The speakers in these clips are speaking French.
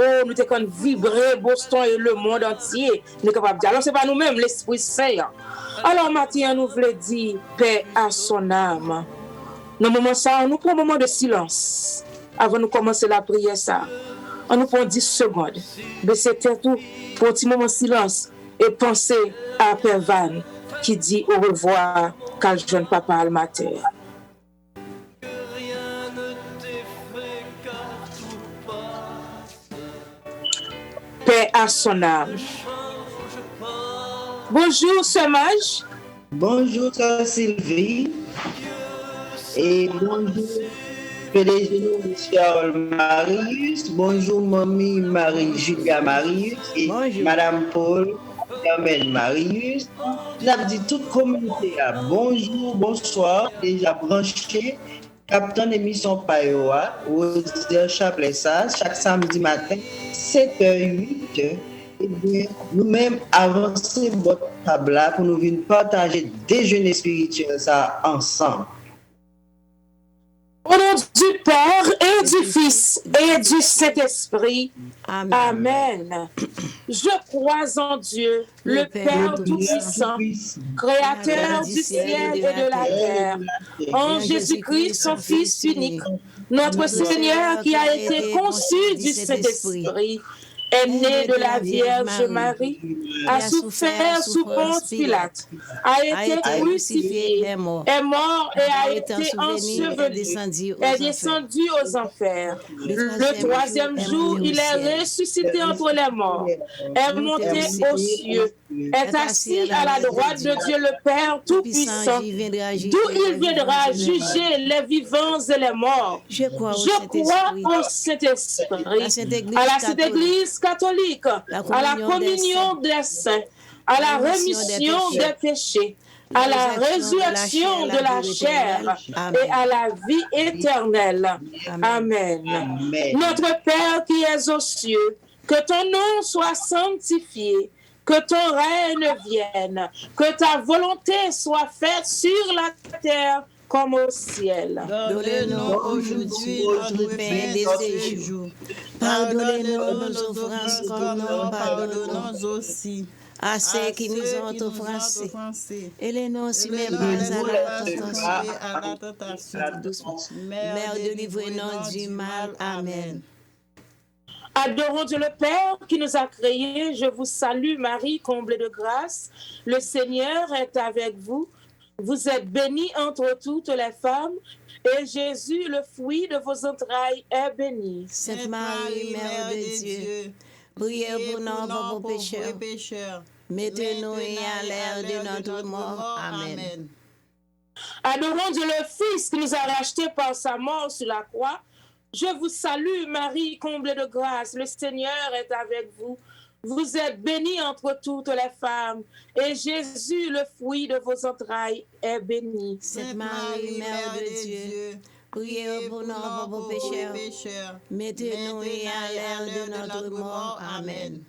Oh, nous t'es vibrer Boston et le monde entier. Nous sommes capables de dire. Alors, ce n'est pas nous-mêmes, l'Esprit Saint. Alors, maintenant, nous voulons dire paix à son âme. Dans le moment ça, nous prenons un moment de silence avant de commencer la prière. Ça. On nous prend 10 secondes. Baissez tout pour un petit moment de silence et penser à Père Van qui dit au revoir quand le jeune papa a le matin. Paix à son âme. Bonjour, Sœur Mage. Bonjour, Sœur Sylvie. Et bonjour, Monsieur Marius. Bonjour, Mamie Marie-Julia Marius. Et Bonjour. Madame Paul Carmen Marius. Nous dit toute communauté. Bonjour, bonsoir. Déjà branché. Captain émission Payoa, Rosier Chaplessa, chaque samedi matin, 7h-8h. Et bien, nous-mêmes avancer votre table là pour nous venir partager déjeuner spirituel ça ensemble. Au nom du Père et du Fils et du Saint-Esprit. Amen. Amen. Je crois en Dieu, le Père Tout-Puissant, Créateur du ciel et de la terre, en Jésus-Christ, son Fils unique, notre Seigneur qui a été conçu du Saint-Esprit, est né de la Vierge Marie, a souffert sous Ponce Pilate, a été crucifié, est mort et a été enseveli, est descendu aux enfers. Le troisième jour, il est ressuscité entre les morts, est monté aux cieux, est assis à la droite de Dieu le Père Tout-Puissant, d'où il viendra juger les vivants et les morts. Je crois au Saint-Esprit, à la Sainte Église catholique, à la communion des saints, à la rémission des péchés, à la résurrection de la chair et à la vie éternelle. Amen. Notre Père qui es aux cieux, que ton nom soit sanctifié, que ton règne vienne, que ta volonté soit faite sur la terre comme au ciel. Donnez-nous aujourd'hui notre pain de ce jour. Pardonnez-nous nos offenses comme nous pardonnons aussi à ceux qui nous ont offensés. Et les non si mais pas à la tentation. Mère, délivrez-nous du mal. Amen. Adorons Dieu le Père qui nous a créés. Je vous salue Marie, comblée de grâce. Le Seigneur est avec vous. Vous êtes bénie entre toutes les femmes, et Jésus, le fruit de vos entrailles, est béni. Sainte Marie, Mère de Dieu, priez pour nous pauvres pécheurs, mettez-nous à l'heure de notre mort. Amen. Adorons Dieu le Fils qui nous a rachetés par sa mort sur la croix. Je vous salue Marie, comblée de grâce. Le Seigneur est avec vous. Vous êtes bénie entre toutes les femmes, et Jésus, le fruit de vos entrailles, est béni. Sainte Marie, Mère de Dieu, priez pour nous pauvres pécheurs, mettez-nous à l'heure de notre mort. Amen.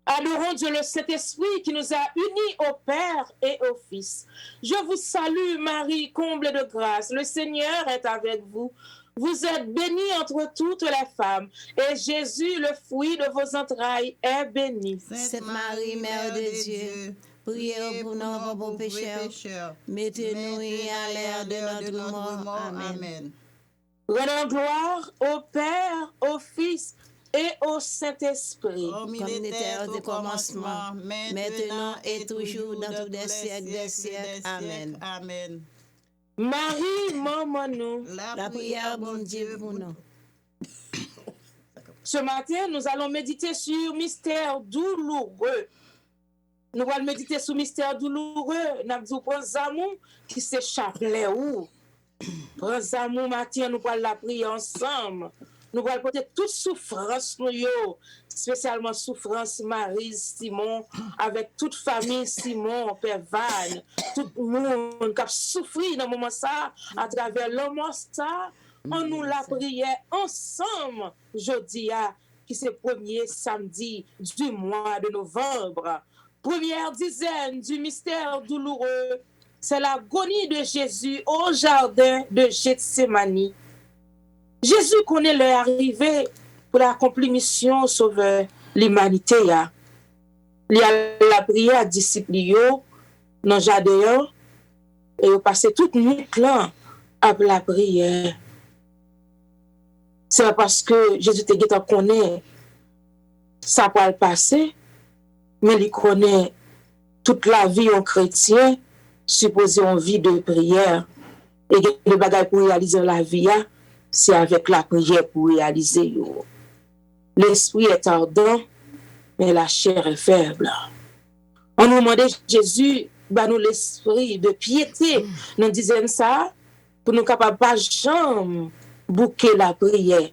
Adorons Dieu le Saint-Esprit qui nous a unis au Père et au Fils. Je vous salue Marie, comblée de grâce. Le Seigneur est avec vous. Vous êtes bénie entre toutes les femmes, et Jésus, le fruit de vos entrailles, est béni. Sainte Marie, Mère de Dieu, priez pour nous pauvres pécheurs, mettez-nous à l'heure de notre mort. Amen. Rendons gloire au Père, au Fils et au Saint-Esprit. Comme il était au commencement, maintenant et toujours dans tous les siècles des siècles. Amen. Marie, maman nous. La prière, bon Dieu, pour nous. Ce matin, nous allons méditer sur mystère douloureux. Nous allons méditer sur mystère douloureux. Nous allons dire pour amour qui s'échappe là où. Pour amour, matin, nous allons la prier ensemble. Nous allons porter toute souffrance, spécialement souffrance Marie, Simon, avec toute famille Simon, Père Van, tout le monde qui a souffert dans ce moment ça, à travers l'homme ça, on nous la prière ensemble, jeudi, qui c'est le premier samedi du mois de novembre. Première dizaine du mystère douloureux, c'est l'agonie de Jésus au jardin de Gethsémani. Jésus connaît leur arrivée pour l'accomplir mission sauver l'humanité. Il y a la prière disciple dans le jardin et vous passez toute nuit là après la prière. C'est parce que Jésus te connaît ça va le passer, mais il connaît toute la vie en chrétien, supposé en vie de prière. Et le bagage pour réaliser la vie, c'est avec la prière pour réaliser. L'esprit est ardent, mais la chair est faible. On nous demandait Jésus, nous l'esprit de piété. Nous disions ça pour nous capables pas jamais bouquer la prière.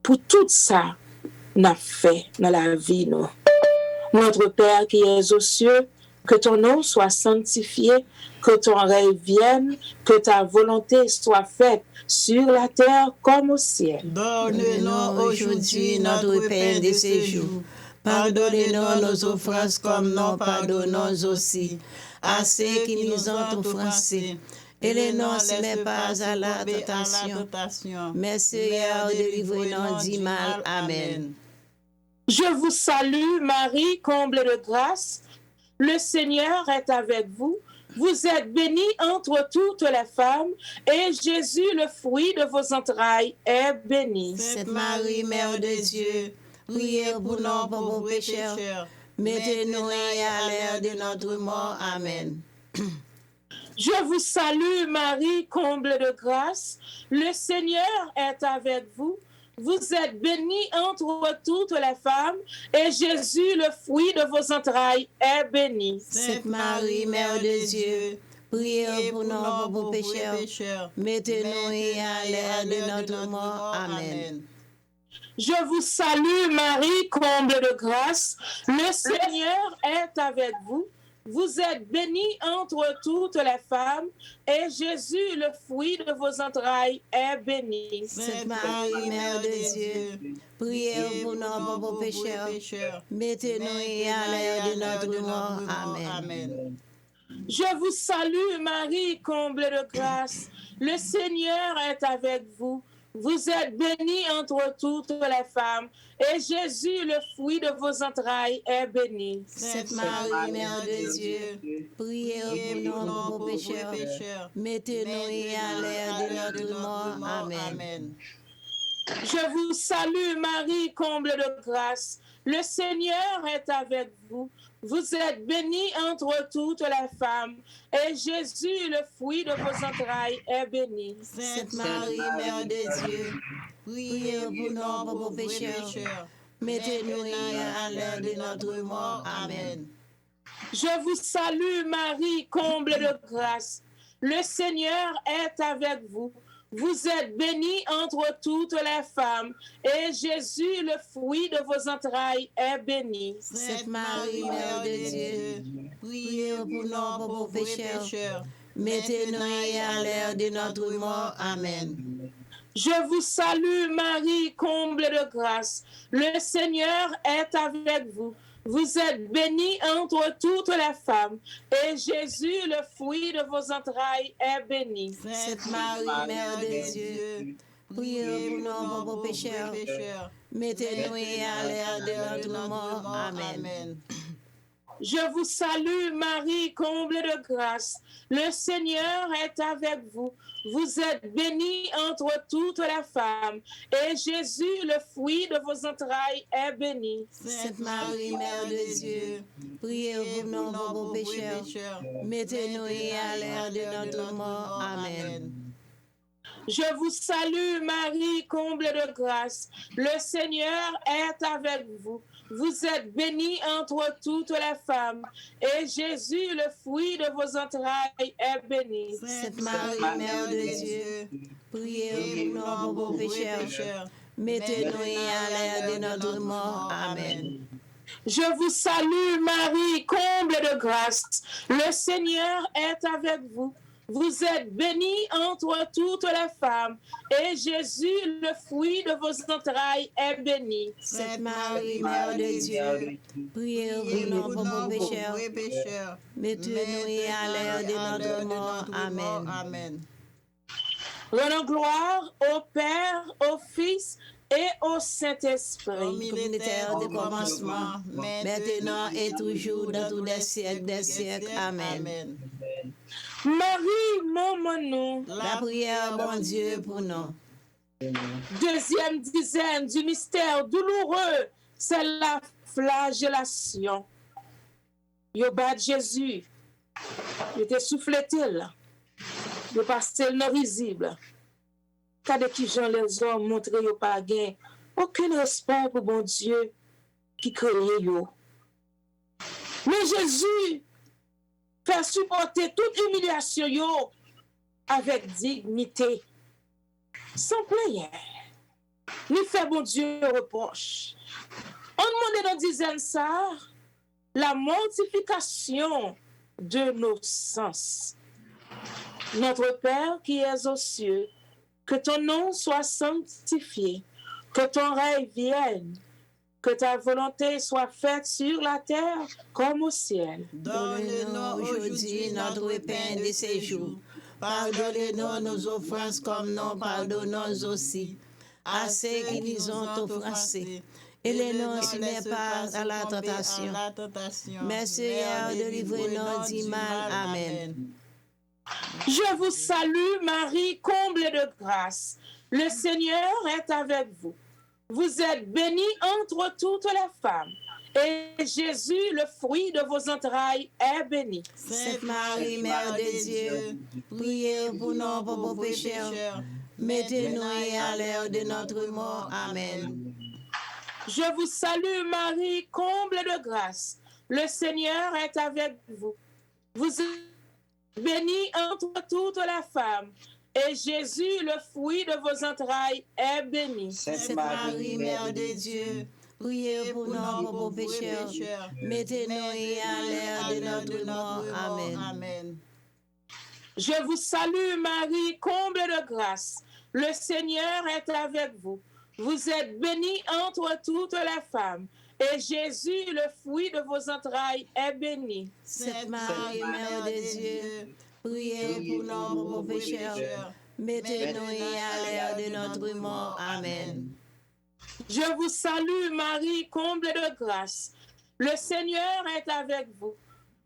Pour tout ça, nous avons fait dans la vie. Notre Père qui es aux cieux, que ton nom soit sanctifié, que ton règne vienne, que ta volonté soit faite sur la terre comme au ciel. Donne-nous aujourd'hui notre pain de ce jour. Pardonnez-nous nos offenses comme nous pardonnons aussi à ceux qui nous ont offensés. Et les noms ne met pas à la tentation, mais Seigneur, délivre-nous du mal. Amen. Je vous salue, Marie, comble de grâce. Le Seigneur est avec vous. Vous êtes bénie entre toutes les femmes, et Jésus, le fruit de vos entrailles, est béni. Sainte Marie, Mère de Dieu, priez pour nous pauvres pécheurs, maintenant et à l'heure de notre mort. Amen. Je vous salue, Marie, comble de grâce. Le Seigneur est avec vous. Vous êtes bénie entre toutes les femmes, et Jésus, le fruit de vos entrailles, est béni. Sainte Marie, Mère de Dieu, priez pour nous pauvres pécheurs, maintenant et à l'heure de notre mort. Amen. Je vous salue, Marie, comble de grâce. Le Seigneur est avec vous. Vous êtes bénie entre toutes les femmes, et Jésus, le fruit de vos entrailles, est béni. Sainte Marie, Mère de Dieu, priez pour nous pauvres pécheurs, maintenant et à l'heure de notre mort. Amen. Je vous salue, Marie, comble de grâce. Le Seigneur est avec vous. Vous êtes bénie entre toutes les femmes, et Jésus, le fruit de vos entrailles, est béni. Sainte Marie, Mère de Dieu, priez pour nous pauvres pécheurs, maintenant et à l'heure de notre mort. Amen. Je vous salue, Marie, comble de grâce. Le Seigneur est avec vous. Vous êtes bénie entre toutes les femmes, et Jésus, le fruit de vos entrailles, est béni. Sainte Marie, Mère de Dieu, priez pour nous pauvres pécheurs, maintenant et à l'heure de notre mort. Amen. Je vous salue, Marie, comble de grâce. Le Seigneur est avec vous. Vous êtes bénie entre toutes les femmes, et Jésus, le fruit de vos entrailles, est béni. Sainte Marie, Mère de Dieu, priez pour nous pauvres pécheurs, maintenant et à l'heure de notre mort. Amen. Je vous salue, Marie, comble de grâce. Le Seigneur est avec vous. Vous êtes bénie entre toutes les femmes, et Jésus, le fruit de vos entrailles, est béni. Sainte Marie, Mère de Dieu, priez pour nous pauvres pécheurs, maintenant et à l'heure de notre mort. Amen. Je vous salue, Marie, comble de grâce. Le Seigneur est avec vous. Vous êtes bénie entre toutes les femmes, et Jésus, le fruit de vos entrailles, est béni. Sainte Marie, Mère de Dieu, priez pour nous pauvres pécheurs, maintenant et à l'heure de notre mort. Amen. Je vous salue, Marie, comble de grâce. Le Seigneur est avec vous. Vous êtes bénie entre toutes les femmes, et Jésus, le fruit de vos entrailles, est béni. Sainte Marie, Mère de Dieu, priez pour nous pauvres pécheurs, maintenant et à l'heure de notre mort. Amen. Je vous salue, Marie, comble de grâce. Le Seigneur est avec vous. Vous êtes bénie entre toutes les femmes, et Jésus, le fruit de vos entrailles, est béni. Sainte Marie, Mère de Dieu, priez pour nous pauvres pécheurs, maintenant et à l'heure de notre mort. Amen. Rendons gloire au Père, au Fils et au Saint-Esprit, communautaire de commencement, maintenant et toujours, dans tous les siècles des siècles. Amen. Marie, maman, La prière, bon Dieu, pour nous. Deuxième dizaine du mystère douloureux, c'est la flagellation. Yo bat Jésus, il était soufflé-il, il passé le risible. Quand qui gens les hommes montrent yo pas gain, aucun respect pour bon Dieu qui crée yo. Mais Jésus fait supporter toute humiliation yo avec dignité, sans prière, ni fait bon Dieu reproche. On demande dans dizaine ça, la mortification de nos sens. Notre Père qui es aux cieux, que ton nom soit sanctifié, que ton règne vienne, que ta volonté soit faite sur la terre comme au ciel. Donne-nous aujourd'hui notre pain de ce jour. Pardonne-nous nos offenses comme nous pardonnons aussi à ceux qui nous ont offensés. Et les noms ne met pas à la tentation. Mais Seigneur, délivre-nous du mal. Amen. Je vous salue, Marie, comblée de grâce. Le Seigneur est avec vous. Vous êtes bénie entre toutes les femmes. Et Jésus, le fruit de vos entrailles, est béni. Sainte Marie, Mère de Dieu, priez pour nous pauvres pécheurs, maintenant et à l'heure de notre mort. Amen. Je vous salue, Marie, comble de grâce. Le Seigneur est avec vous. Vous êtes bénie entre toutes les femmes. Et Jésus, le fruit de vos entrailles, est béni. Sainte Marie, Mère de Dieu, priez pour nous pauvres pécheurs, maintenant et à l'heure de notre mort. Amen. Je vous salue, Marie, comble de grâce. Le Seigneur est avec vous. Vous êtes bénie entre toutes les femmes. Et Jésus, le fruit de vos entrailles, est béni. Sainte Marie, Mère de Dieu, priez pour nous pauvres pécheurs, maintenant et à l'heure de notre mort. Amen. Je vous salue, Marie, comble de grâce. Le Seigneur est avec vous.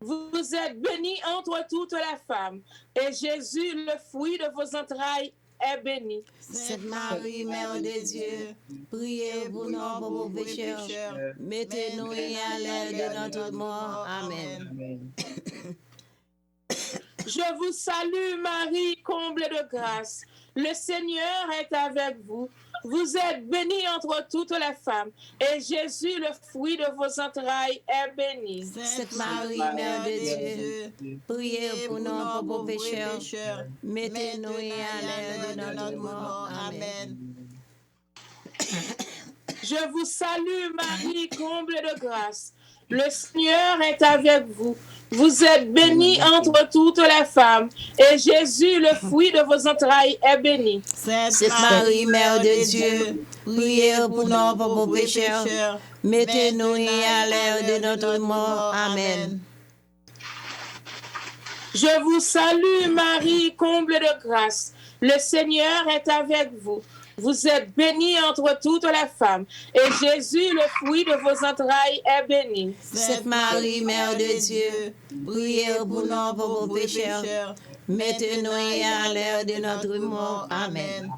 Vous êtes bénie entre toutes les femmes. Et Jésus, le fruit de vos entrailles, est béni. Sainte Marie, Mère de Dieu, priez pour nous pauvres pécheurs, maintenant et à l'heure de notre mort. Amen. Je vous salue, Marie, comble de grâce. Le Seigneur est avec vous. Vous êtes bénie entre toutes les femmes. Et Jésus, le fruit de vos entrailles, est béni. Sainte Marie, Mère de Dieu, priez pour nous pauvres pécheurs, maintenant et à l'heure de notre mort. Amen. Je vous salue, Marie, comble de grâce. Le Seigneur est avec vous. Vous êtes bénie entre toutes les femmes. Et Jésus, le fruit de vos entrailles, est béni. Sainte Marie, Mère de Dieu, priez pour nous pauvres pécheurs, maintenant et à l'heure de notre mort. Amen. Je vous salue, Marie, comble de grâce. Le Seigneur est avec vous. Vous êtes bénie entre toutes les femmes. Et Jésus, le fruit de vos entrailles, est béni. Sainte Marie, Mère de Dieu, priez pour nous pauvres pécheurs, maintenant et à l'heure de notre mort. Amen.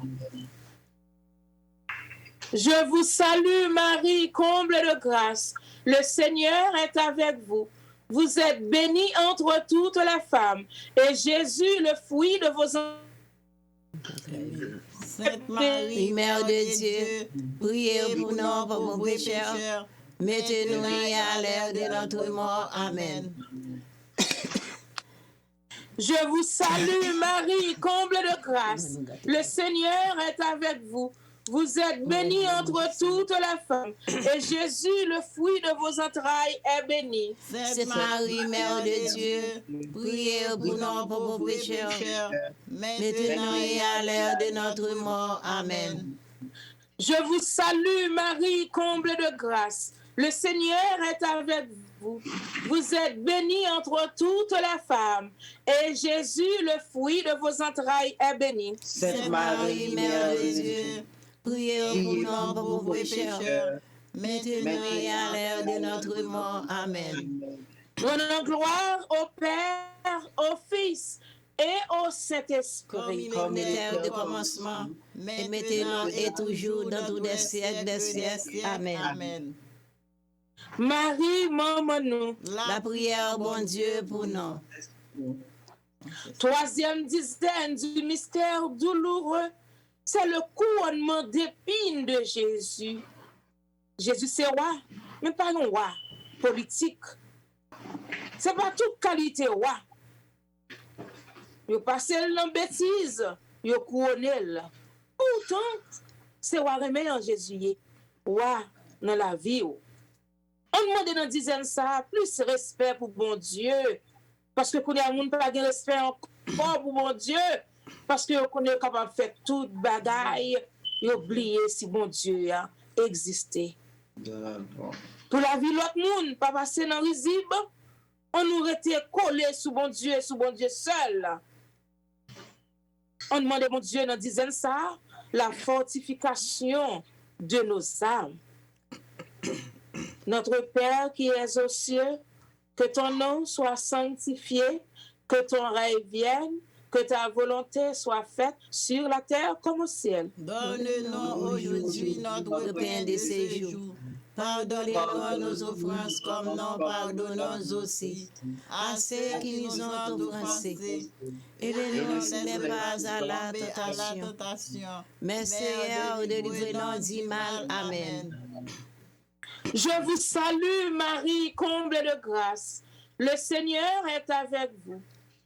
Je vous salue, Marie, comble de grâce. Le Seigneur est avec vous. Vous êtes bénie entre toutes les femmes. Et Jésus, le fruit de vos entrailles, Sainte Marie, Mère de Dieu, priez pour nous pauvres pécheurs, maintenant et à l'heure de notre mort. Amen. Je vous salue, Marie, comble de grâce. Le Seigneur est avec vous. Vous êtes bénie entre toutes les femmes. Et Jésus, le fruit de vos entrailles, est béni. Sainte Marie, Mère de Dieu, priez pour nous pauvres pécheurs, maintenant et à l'heure de notre mort. Amen. Je vous salue, Marie, comble de grâce. Le Seigneur est avec vous. Vous êtes bénie entre toutes les femmes. Et Jésus, le fruit de vos entrailles, est béni. Sainte Marie, Mère de Dieu, priez pour nous, pauvres pécheurs, maintenant et à l'heure de notre mort. Amen. Donnons gloire au Père, au Fils et au Saint-Esprit. Comme il était au commencement, et maintenant et toujours dans tous les siècles des siècles. Amen. Marie, maman nous. La prière, bon Dieu, pour nous. Troisième dizaine du mystère douloureux, c'est le couronnement d'épines de Jésus. Jésus, c'est roi, mais pas un roi politique. C'est pas toute qualité roi. Il passe dans bêtise, il couronné. Pourtant, c'est roi remet en Jésus, roi dans la vie. On demande dans dizaine ça, plus respect pour bon Dieu. Parce que qu'on a monde pas de respect encore pour mon Dieu, parce que qu'on est capable de faire toute bagaille et oublier si bon Dieu a existé. Pour la vie l'autre monde pas passer dans risible, on nous était collé sous bon Dieu seul. On demande mon Dieu dans dizaine ça, la fortification de nos âmes. Notre Père qui es aux cieux, que ton nom soit sanctifié, que ton règne vienne, que ta volonté soit faite sur la terre comme au ciel. Donne-nous aujourd'hui notre pain de ce jour. Pardonne-nous nos offenses comme nous pardonnons aussi à ceux qui nous ont offensés. Et ne nous mets pas à la tentation, mais Seigneur, délivre-nous du mal. Amen. Je vous salue, Marie, comble de grâce. Le Seigneur est avec vous.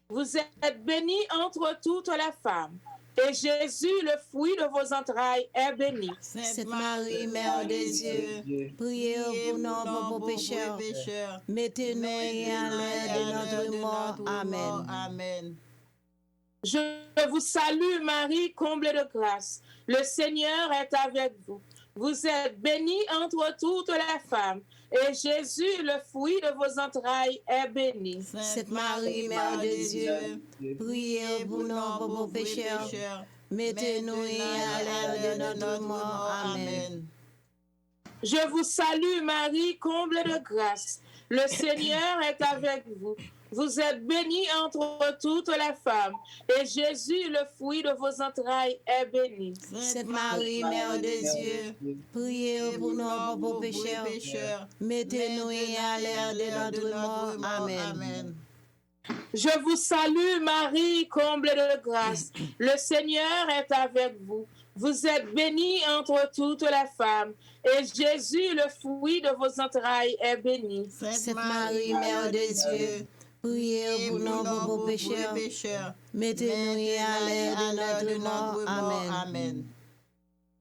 Vous êtes bénie entre toutes les femmes. Et Jésus, le fruit de vos entrailles, est béni. Sainte Marie, Mère de Dieu, priez pour nous pauvres pécheurs, mettez-nous à l'heure de notre mort. Amen. Je vous salue, Marie, comble de grâce. Le Seigneur est avec vous. Vous êtes bénie entre toutes les femmes, et Jésus, le fruit de vos entrailles, est béni. Sainte Marie, Mère de Dieu, priez pour nous pauvres pécheurs, mettez-nous à l'heure de notre mort. Amen. Je vous salue, Marie, comble de grâce. Le Seigneur est avec vous. Vous êtes bénie entre toutes les femmes, et Jésus, le fruit de vos entrailles, est béni. Sainte Marie, Mère de Dieu, priez pour nous pauvres pécheurs, mettez-nous à l'heure de notre mort. Amen. Je vous salue, Marie, comble de grâce. Le Seigneur est avec vous. Vous êtes bénie entre toutes les femmes, et Jésus, le fruit de vos entrailles, est béni. Sainte Marie, Mère de Dieu, priez pour nous pauvres pécheurs, mettez-nous à l'heure de notre mort. Amen.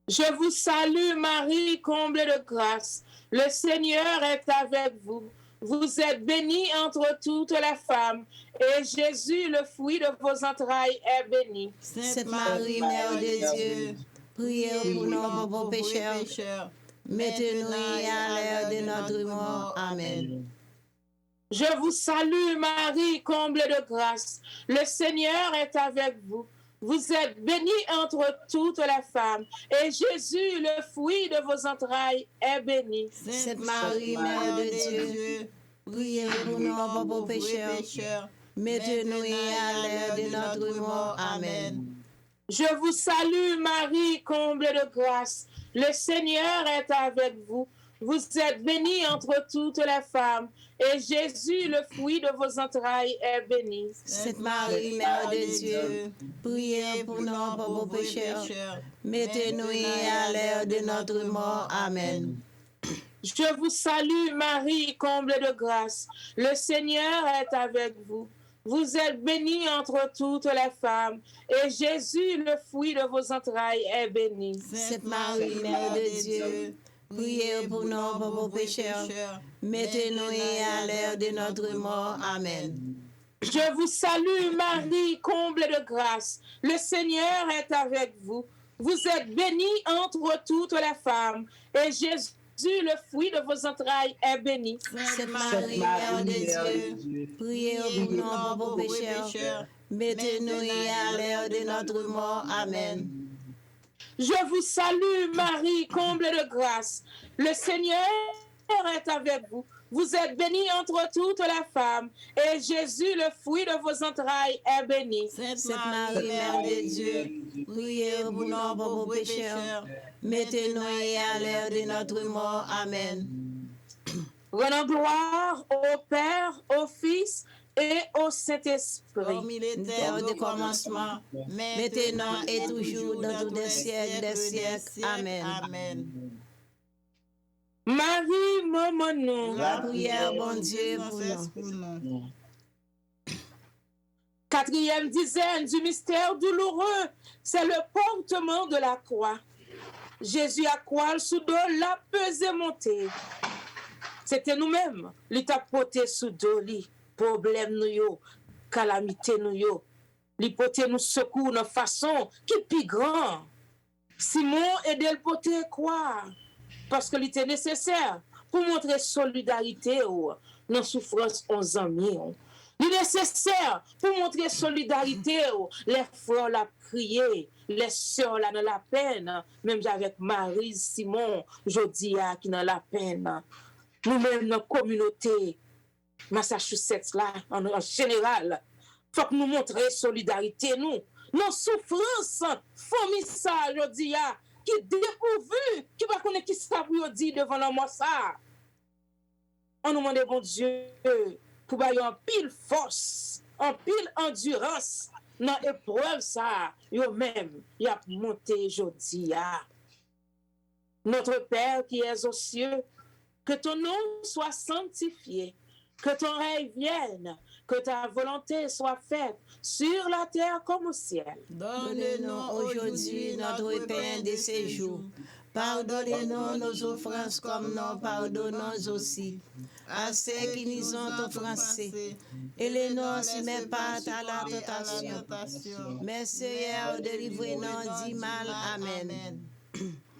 Je vous salue, Marie, comble de grâce. Le Seigneur est avec vous. Vous êtes bénie entre toutes les femmes, et Jésus, le fruit de vos entrailles, est béni. Sainte Marie, Mère de Dieu, priez pour nous pauvres pécheurs, mettez-nous à l'heure de notre mort. Amen. Je vous salue, Marie, comble de grâce. Le Seigneur est avec vous. Vous êtes bénie entre toutes les femmes, et Jésus, le fruit de vos entrailles, est béni. Sainte Marie, Mère de Dieu, priez pour nous pauvres pécheurs, mettez-nous à l'heure de notre mort. Amen. Je vous salue, Marie, comble de grâce. Le Seigneur est avec vous. Vous êtes bénie entre toutes les femmes, et Jésus, le fruit de vos entrailles, est béni. Sainte Marie, Mère de Dieu, priez pour nous pauvres pécheurs, mettez-nous à l'heure de notre mort. Amen. Je vous salue, Marie, comble de grâce. Le Seigneur est avec vous. Vous êtes bénie entre toutes les femmes, et Jésus, le fruit de vos entrailles, est béni. Sainte Marie, Mère de Dieu, priez pour nous pauvres pécheurs, mettez-nous à l'heure de notre mort. Amen. Je vous salue, Marie, comble de grâce. Le Seigneur est avec vous. Vous êtes bénie entre toutes les femmes, et Jésus, le fruit de vos entrailles, est béni. Sainte Marie, Mère de Dieu, priez pour nous pauvres pécheurs, mettez-nous à l'heure de notre mort. Amen. Je vous salue, Marie, comble de grâce. Le Seigneur est avec vous. Vous êtes bénie entre toutes les femmes, et Jésus, le fruit de vos entrailles, est béni. Sainte Marie, Mère de Dieu, priez pour nous pauvres pécheurs, maintenant et à l'heure de notre mort. Amen. Rendons gloire au Père, au Fils et au Saint-Esprit. Comme il était au commencement, maintenant et toujours, dans tous les siècles des siècles. Amen. Amen. Marie, maman nous. La prière, bon Dieu, pour nous. Quatrième dizaine du mystère douloureux, c'est le portement de la croix. Jésus à croix sous dos l'a pesé monté. C'était nous-mêmes, li t'a porté sous dos li, problème nous yo, calamité nous yo. Li porté nous secours de façon qui plus grand. Simon aidé le porter quoi? Parce que était nécessaire pour montrer solidarité dans souffrance aux amis. Il est nécessaire pour montrer solidarité. Les frères l'ont crié, les sœurs là dans la peine, même avec Marie, Simon, Jodia qui dans la peine. Nous-mêmes dans la communauté, Massachusetts là, en général, il faut que nous montrions solidarité. Nous, nos souffrances, famille ça, Jodia, qui dépourvu, qui va connaître qui ça pour dire devant la mort ça. On nous demande bon Dieu pour avoir un pile force, un pile endurance dans l'épreuve ça, yo même, y a monté aujourd'hui. Notre Père qui es aux cieux, que ton nom soit sanctifié, que ton règne vienne, que ta volonté soit faite sur la terre comme au ciel. Donne-nous aujourd'hui notre pain de ce jour. Pardonnez-nous nos offenses comme nous pardonnons aussi à ceux qui nous ont offensés. Et les nous soumet pas à la tentation. Mais Seigneur, délivrez-nous du mal. Amen.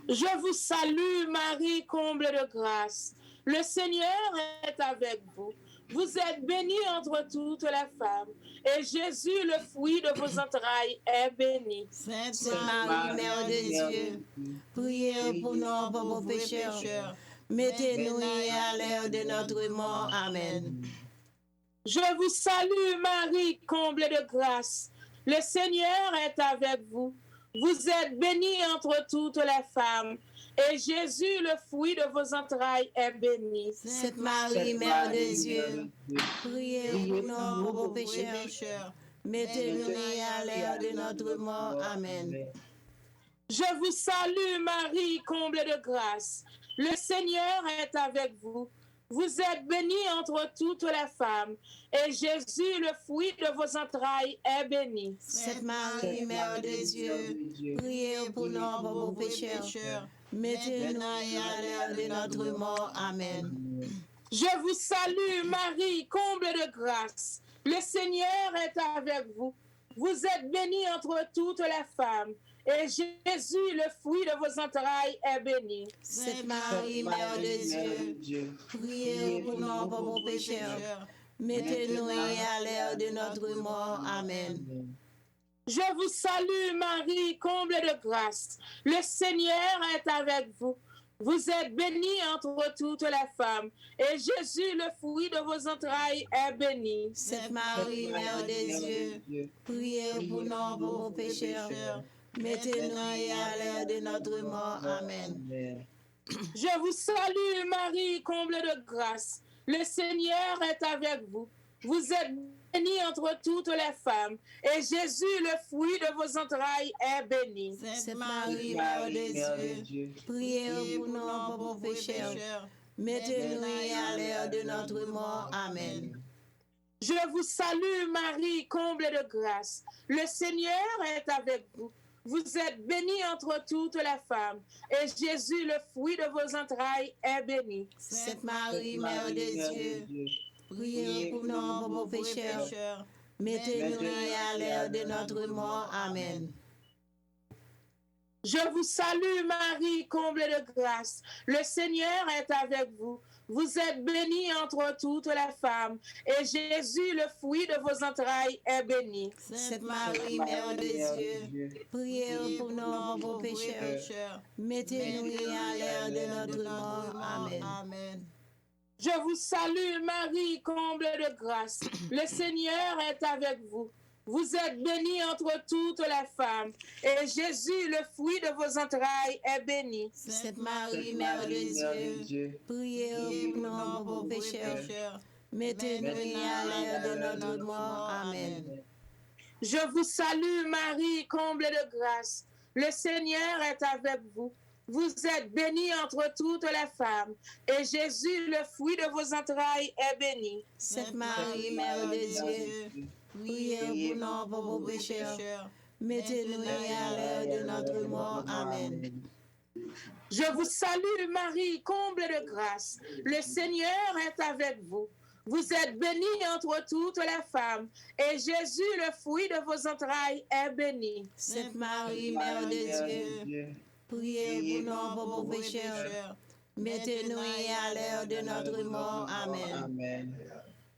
Je vous salue, Marie, comble de grâce. Le Seigneur est avec vous. Vous êtes bénie entre toutes les femmes, et Jésus, le fruit de vos entrailles, est béni. Sainte Marie, Mère de Dieu, priez pour nous pauvres pécheurs, mettez-nous à l'heure de notre mort. Amen. Je vous salue, Marie, comble de grâce. Le Seigneur est avec vous. Vous êtes bénie entre toutes les femmes, et Jésus, le fruit de vos entrailles, est béni. Sainte Marie, Mère de Dieu, priez pour nous pauvres pécheurs, mettez-nous à l'heure de notre mort. Amen. Je vous salue, Marie, comble de grâce. Le Seigneur est avec vous. Vous êtes bénie entre toutes les femmes, et Jésus, le fruit de vos entrailles, est béni. Sainte Marie, Mère de Dieu, priez pour nous pauvres pécheurs, mettez-nous à l'heure de notre mort. Amen. Je vous salue, Marie, comble de grâce. Le Seigneur est avec vous. Vous êtes bénie entre toutes les femmes, et Jésus, le fruit de vos entrailles, est béni. Sainte Marie, Mère de Dieu, priez pour nous pauvres pécheurs, mettez-nous à l'heure de notre mort. Amen. Je vous salue, Marie, comble de grâce. Le Seigneur est avec vous. Vous êtes bénie entre toutes les femmes, et Jésus, le fruit de vos entrailles, est béni. Sainte Marie, Mère de Dieu, priez pour nous pauvres pécheurs, mettez-nous à l'heure de notre mort. Amen. Je vous salue, Marie, comble de grâce. Le Seigneur est avec vous. Vous êtes bénie entre toutes les femmes, et Jésus, le fruit de vos entrailles, est béni. Sainte Marie, Mère de Dieu, priez pour nous pauvres pécheurs, mettez-nous à l'heure de notre mort. Amen. Je vous salue, Marie, comble de grâce. Le Seigneur est avec vous. Vous êtes bénie entre toutes les femmes, et Jésus, le fruit de vos entrailles, est béni. Sainte Marie, Mère de Dieu, priez pour nous pauvres pécheurs, mettez-nous à l'heure de notre mort. Amen. Je vous salue Marie, comblée de grâce. Le Seigneur est avec vous. Vous êtes bénie entre toutes les femmes, et Jésus, le fruit de vos entrailles, est béni. Sainte Marie, Mère de Dieu, priez pour nous pauvres pécheurs, mettez-nous à l'heure de notre mort. Amen. Je vous salue Marie, comblée de grâce. Le Seigneur est avec vous. Vous êtes bénie entre toutes les femmes, et Jésus, le fruit de vos entrailles, est béni. Sainte Marie, Mère de Dieu, priez pour nous pauvres pécheurs, mettez-nous à l'heure de notre mort. Amen. Je vous salue Marie, comblée de grâce. Le Seigneur est avec vous. Vous êtes bénie entre toutes les femmes, et Jésus, le fruit de vos entrailles, est béni. Sainte Marie, Mère de Dieu, priez pour nous pauvres pécheurs, mettez-nous à l'heure de notre mort. Amen. Je vous salue Marie, comblée de grâce. Le Seigneur est avec vous. Vous êtes bénie entre toutes les femmes, et Jésus, le fruit de vos entrailles, est béni. Sainte Marie, Mère de Dieu, priez pour nous pauvres pécheurs, mettez-nous à l'heure de notre mort. Amen.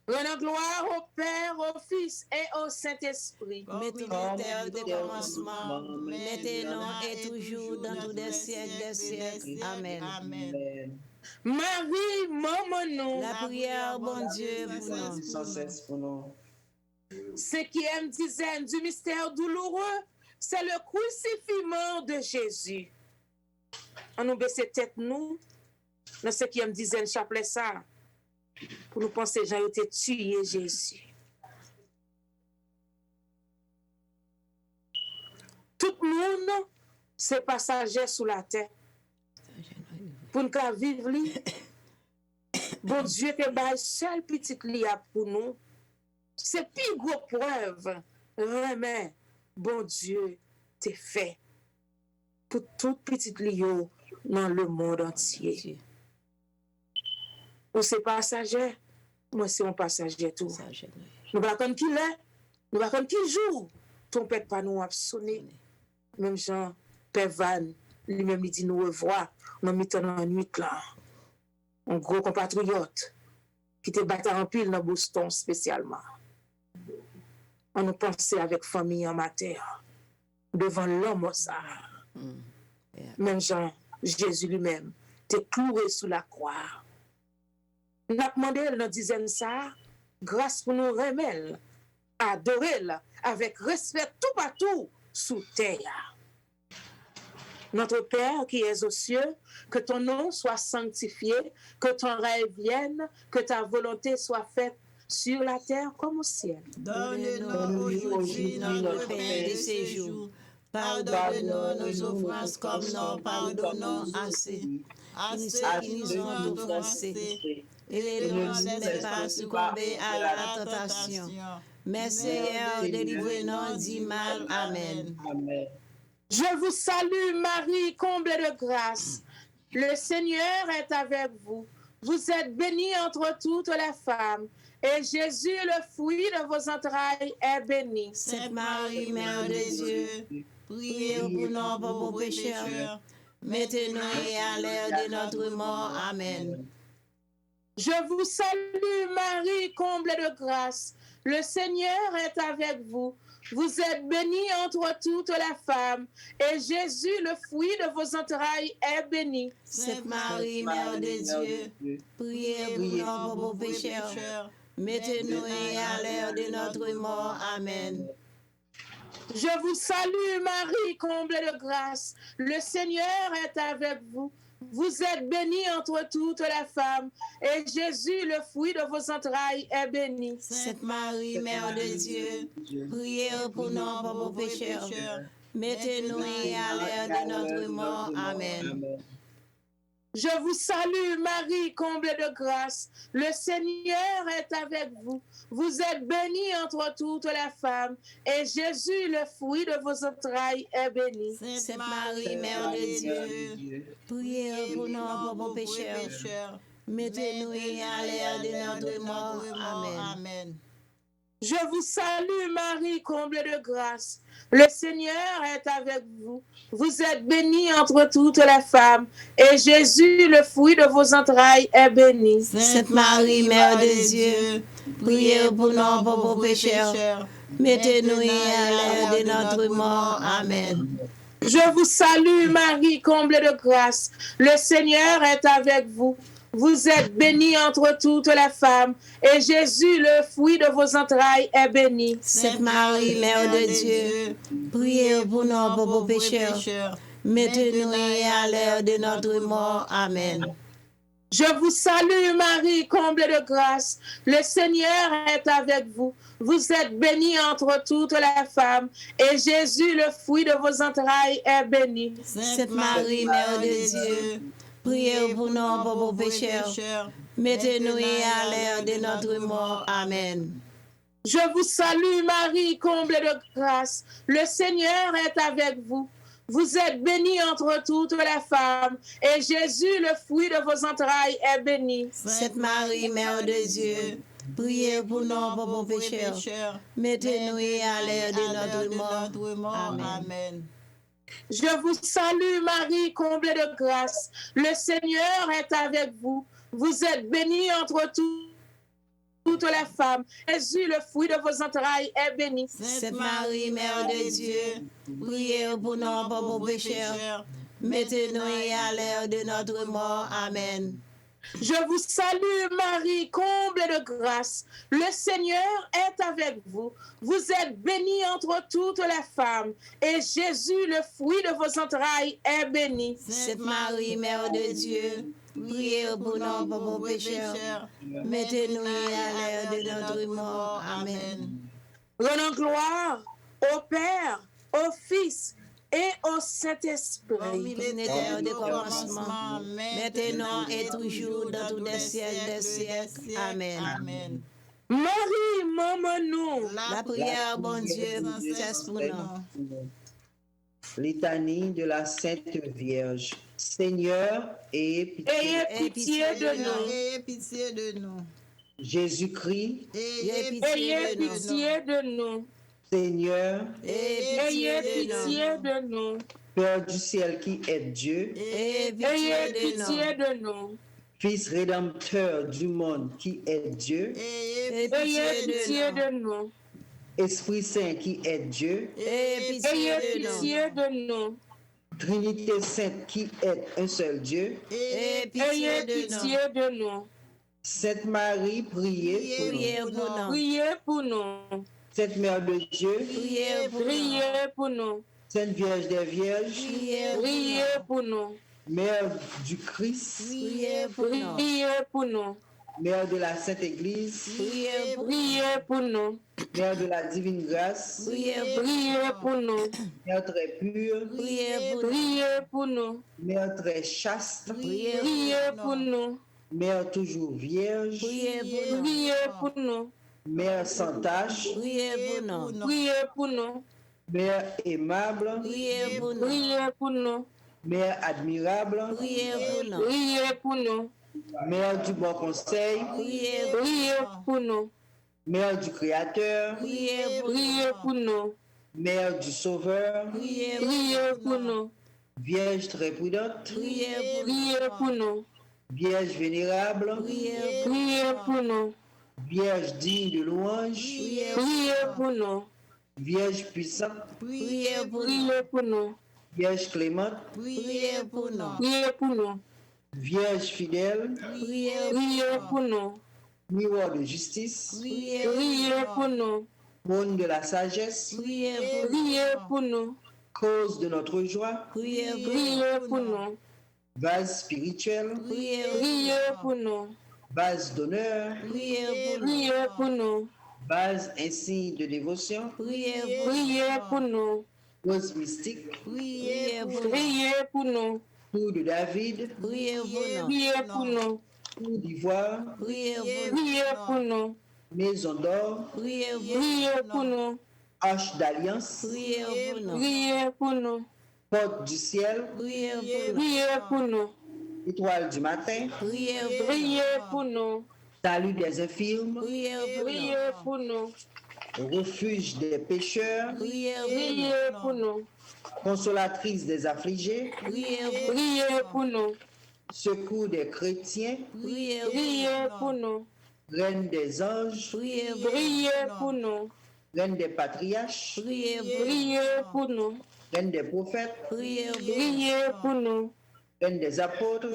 Rendons gloire au Père, au Fils et au Saint-Esprit. Mettez-nous terre de commencement, maintenant et toujours dans tous les siècles des siècles. Amen. Marie, maman nous. La prière, bon Dieu, pour nous. Cinquième dizaine du mystère douloureux, c'est le crucifixion de Jésus. On nous baisse tête nous, dans cinquième dizaine chapelet ça, pour nous penser Jean a été tué Jésus. Tout le monde, c'est passager sous la terre. Pour nous vivre, bon Dieu te baille seul petit lia pour nous. C'est plus gros preuve, vraiment, bon Dieu te fait pour tout petit lio dans le monde entier. Ou c'est passager, moi c'est un passager tout. Nous ne savons pas qui est, nous ne savons pas qui joue. Ton père pas nous a sonné. Même Jean, Père Van, lui-même il dit nous revoir. Nous mettons dans la nuit là. Un gros compatriote qui te battu en pile dans Boston spécialement. On nous pensait avec famille en matière devant l'homme ça. Même Jean, Jésus lui-même, t'es cloué sous la croix. Nous avons demandé dans dizaine ça, grâce pour nous remettre, adorer avec respect tout partout sous terre. Notre Père qui es aux cieux, que ton nom soit sanctifié, que ton règne vienne, que ta volonté soit faite sur la terre comme au ciel. Donne-nous aujourd'hui notre pain de ce jour. Pardonne-nous nos offenses comme nous pardonnons à ceux qui nous ont offensés. Et les ne pas succomber à la tentation. Mais Seigneur, délivre-nous du mal. Amen. Je vous salue Marie, comblée de grâce. Le Seigneur est avec vous. Vous êtes bénie entre toutes les femmes, et Jésus, le fruit de vos entrailles, est béni. Sainte Marie, Mère de Dieu, priez pour nous pauvres pécheurs, mettez-nous à l'heure de notre mort. Amen. Je vous salue Marie, comblée de grâce. Le Seigneur est avec vous. Vous êtes bénie entre toutes les femmes, et Jésus, le fruit de vos entrailles, est béni. Sainte Marie, Mère de Dieu, priez pour nous pauvres pécheurs, mettez-nous à l'heure de notre mort. Amen. Je vous salue Marie, comblée de grâce. Le Seigneur est avec vous. Vous êtes bénie entre toutes les femmes, et Jésus, le fruit de vos entrailles, est béni. Sainte Marie, Mère de Dieu, priez pour nous pauvres pécheurs, mettez-nous à l'heure de notre mort. Amen. Je vous salue Marie, comblée de grâce. Le Seigneur est avec vous. Vous êtes bénie entre toutes les femmes, et Jésus, le fruit de vos entrailles, est béni. Sainte Marie, Mère de Dieu, priez pour nous pauvres pécheurs, mettez-nous à l'heure de notre mort. Amen. Je vous salue Marie, comblée de grâce. Le Seigneur est avec vous. Vous êtes bénie entre toutes les femmes, et Jésus, le fruit de vos entrailles, est béni. Sainte Marie, Mère de Dieu, priez pour nous pauvres pécheurs, mettez-nous à l'heure de notre mort. Amen. Je vous salue Marie, comblée de grâce. Le Seigneur est avec vous. Vous êtes bénie entre toutes les femmes, et Jésus, le fruit de vos entrailles, est béni. Sainte Marie, Mère de Dieu, priez pour nous pauvres pécheurs, mettez-nous à l'heure de notre mort. Amen. Je vous salue Marie, comblée de grâce. Le Seigneur est avec vous. Vous êtes bénie entre toutes les femmes, et Jésus, le fruit de vos entrailles, est béni. Sainte Marie, Mère de Dieu, priez pour nous pauvres pécheurs, mettez-nous à l'heure de notre mort. Amen. Je vous salue Marie, comblée de grâce. Le Seigneur est avec vous. Vous êtes bénie entre toutes les femmes, et Jésus, le fruit de vos entrailles, est béni. Sainte Marie, Mère de Dieu, priez pour nous pauvres pécheurs, mettez-nous à l'heure de notre mort. Amen. Je vous salue Marie, comblée de grâce. Le Seigneur est avec vous. Vous êtes bénie entre toutes les femmes. Jésus, le fruit de vos entrailles, est béni. Sainte Marie, Mère de Dieu, priez pour nous pauvres pécheurs, mettez-nous à l'heure de notre mort. Amen. Je vous salue Marie, comblée de grâce. Le Seigneur est avec vous. Vous êtes bénie entre toutes les femmes, et Jésus, le fruit de vos entrailles, est béni. Sainte Marie, Mère de Dieu, priez pour nous pauvres pécheurs, mettez-nous à l'heure de notre mort. Amen. Rendons gloire au Père, au Fils et au Saint-Esprit. Comme il était au commencement, maintenant et toujours dans tous les siècles des siècles. Amen. Marie, maman, La prière, bon Dieu, cesse pour nous. Litanie de la Sainte Vierge. Seigneur, ayez ayez pitié de nous. Ayez pitié de nous. Jésus-Christ, Ayez Ayez pitié de nous. Seigneur, Ayez pitié de nous. Père du ciel qui est Dieu, Ayez pitié de nous. Fils rédempteur du monde qui est Dieu, Ayez pitié de nous. Esprit Saint qui est Dieu, Ayez pitié de nous. Trinité Sainte qui est un seul Dieu, Ayez pitié de nous. Sainte Marie, priez pour nous. Priez pour nous. Sainte Mère de Dieu, Priez pour nous. Sainte Vierge des Vierges, Priez pour nous. Mère du Christ, Priez pour nous. Priez pour nous. Mère de la Sainte Église, Priez pour nous. Mère de la Divine Grâce, Priez pour nous. Mère très pure, Priez pour nous. Mère très chaste, Priez pour nous. Mère toujours vierge, Priez pour nous. Mère sans tache, Priez pour nous. Priez pour nous. Mère aimable, Priez pour nous. Priez pour nous. Mère admirable, Priez pour nous. Priez pour nous. Mère du bon conseil, Priez pour nous. Mère du Créateur, Priez Priez pour nous. Mère du Sauveur, Priez pour nous. Vierge très prudente, Priez pour nous. Vierge vénérable, Priez pour nous. Vierge digne de louange, Priez pour nous. Vierge puissante, Priez pour nous. Priez pour nous. Vierge clémente, Priez pour nous. Priez pour nous. Vierge fidèle, Priez Priez pour nous. miroir de justice, Priez pour nous. trône de la sagesse, Priez Priez pour nous. cause de notre joie, Priez Priez pour nous. vase spirituel, Priez pour nous. vase d'honneur, Priez Priez pour nous. vase insigne de dévotion, Priez pour nous. rose mystique, Priez Priez pour nous. tour de David, Priez Priez pour nous. tour d'ivoire, Priez Priez pour nous. maison d'or, Priez Priez pour nous. arche d'alliance, Priez Priez pour nous. porte du ciel, Priez Priez pour nous. étoile du matin, Priez Priez pour nous. salut des infirmes, Priez Priez pour nous. refuge des pécheurs, Priez pour nous. consolatrice des affligés, Priez pour nous. secours des chrétiens, Priez pour nous. reine des anges, Priez pour nous. reine des patriarches, Priez pour nous. reine des prophètes, Priez pour nous. reine des apôtres,